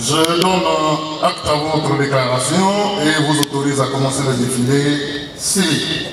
Je donne acte à votre déclaration et vous autorise à commencer le défilé civique.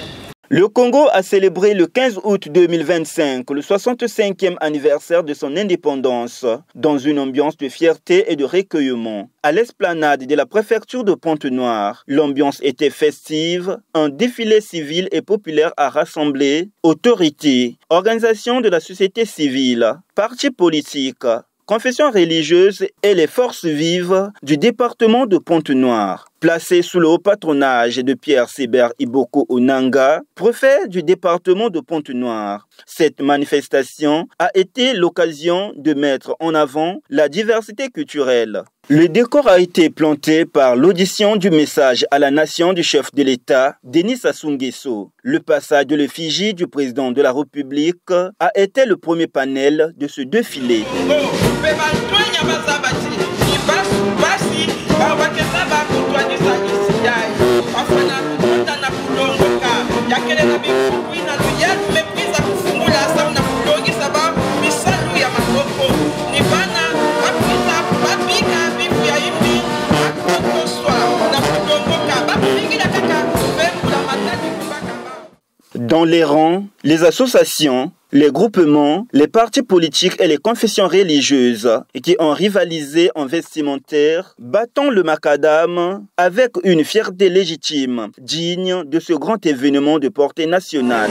Le Congo a célébré le 15 août 2025 le 65e anniversaire de son indépendance dans une ambiance de fierté et de recueillement. À l'esplanade de la préfecture de Pointe-Noire, l'ambiance était festive. Un défilé civil et populaire a rassemblé autorités, organisations de la société civile, partis politiques, confessions religieuses et les forces vives du département de Pointe-Noire. Placé sous le haut patronage de Pierre Sébert Iboko Onanga, préfet du département de Pointe-Noire. Cette manifestation a été l'occasion de mettre en avant la diversité culturelle. Le décor a été planté par l'audition du message à la nation du chef de l'État, Denis Sassou Nguesso. Le passage de l'effigie du président de la République a été le premier panel de ce défilé. Dans les rangs, les associations, les groupements, les partis politiques et les confessions religieuses qui ont rivalisé en vestimentaire, battant le macadam avec une fierté légitime, digne de ce grand événement de portée nationale.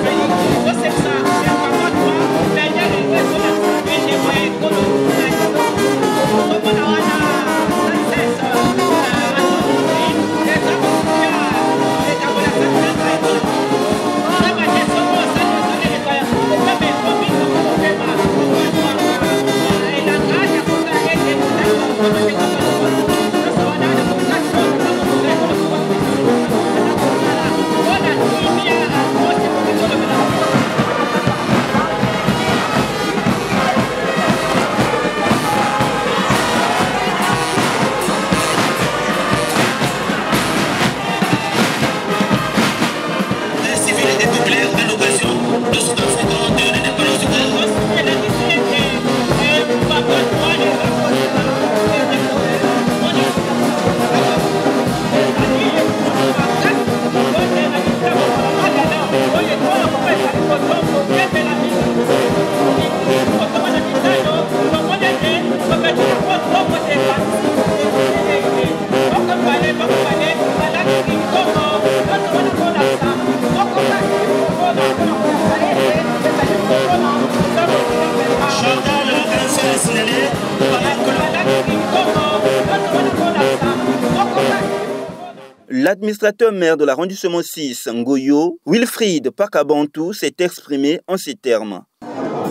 L'administrateur maire de l'arrondissement 6, Ngoyo, Wilfried Pakabantou, s'est exprimé en ces termes.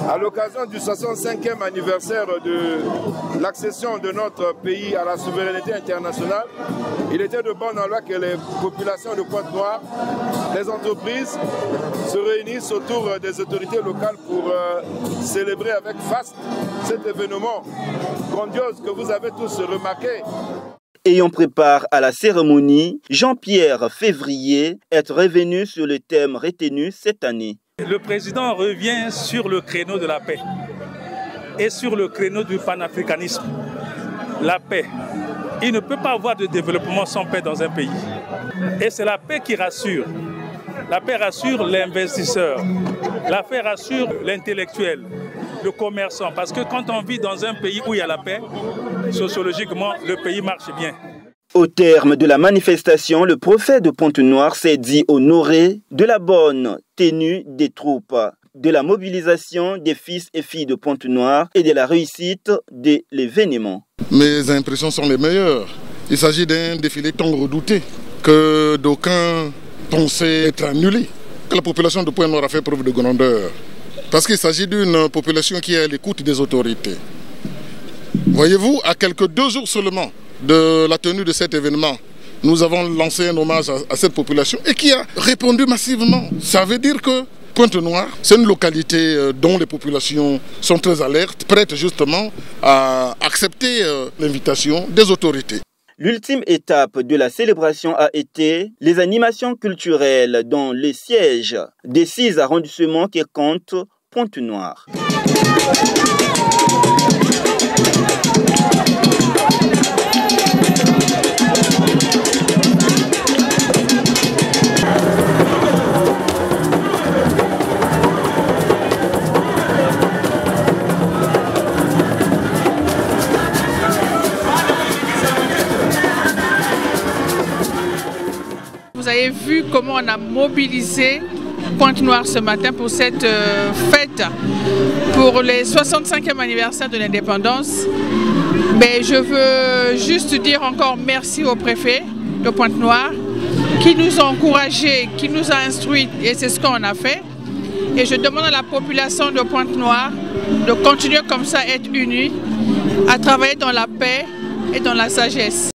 À l'occasion du 65e anniversaire de l'accession de notre pays à la souveraineté internationale, il était de bonne loi que les populations de Pointe-Noire, les entreprises se réunissent autour des autorités locales pour célébrer avec faste cet événement grandiose que vous avez tous remarqué. Et on prépare à la cérémonie, Jean-Pierre Février est revenu sur le thème retenu cette année. Le président revient sur le créneau de la paix et sur le créneau du panafricanisme. La paix. Il ne peut pas avoir de développement sans paix dans un pays. Et c'est la paix qui rassure. La paix rassure l'investisseur. La paix rassure l'intellectuel, le commerçant. Parce que quand on vit dans un pays où il y a la paix, sociologiquement, le pays marche bien. Au terme de la manifestation, le préfet de Pointe-Noire s'est dit honoré de la bonne tenue des troupes, de la mobilisation des fils et filles de Pointe-Noire et de la réussite de l'événement. Mes impressions sont les meilleures. Il s'agit d'un défilé tant redouté que d'aucuns pensaient être annulé, que la population de Pointe-Noire a fait preuve de grandeur. Parce qu'il s'agit d'une population qui est à l'écoute des autorités. Voyez-vous, à quelques 2 jours seulement de la tenue de cet événement, nous avons lancé un hommage à cette population et qui a répondu massivement. Ça veut dire que Pointe-Noire, c'est une localité dont les populations sont très alertes, prêtes justement à accepter l'invitation des autorités. L'ultime étape de la célébration a été les animations culturelles dans les sièges des 6 arrondissements qui comptent Pointe-Noire. avez vu comment on a mobilisé Pointe-Noire ce matin pour cette fête, pour les 65e anniversaire de l'indépendance. Mais je veux juste dire encore merci au préfet de Pointe-Noire qui nous a encouragés, qui nous a instruits, et c'est ce qu'on a fait. Et je demande à la population de Pointe-Noire de continuer comme ça, être unie, à travailler dans la paix et dans la sagesse.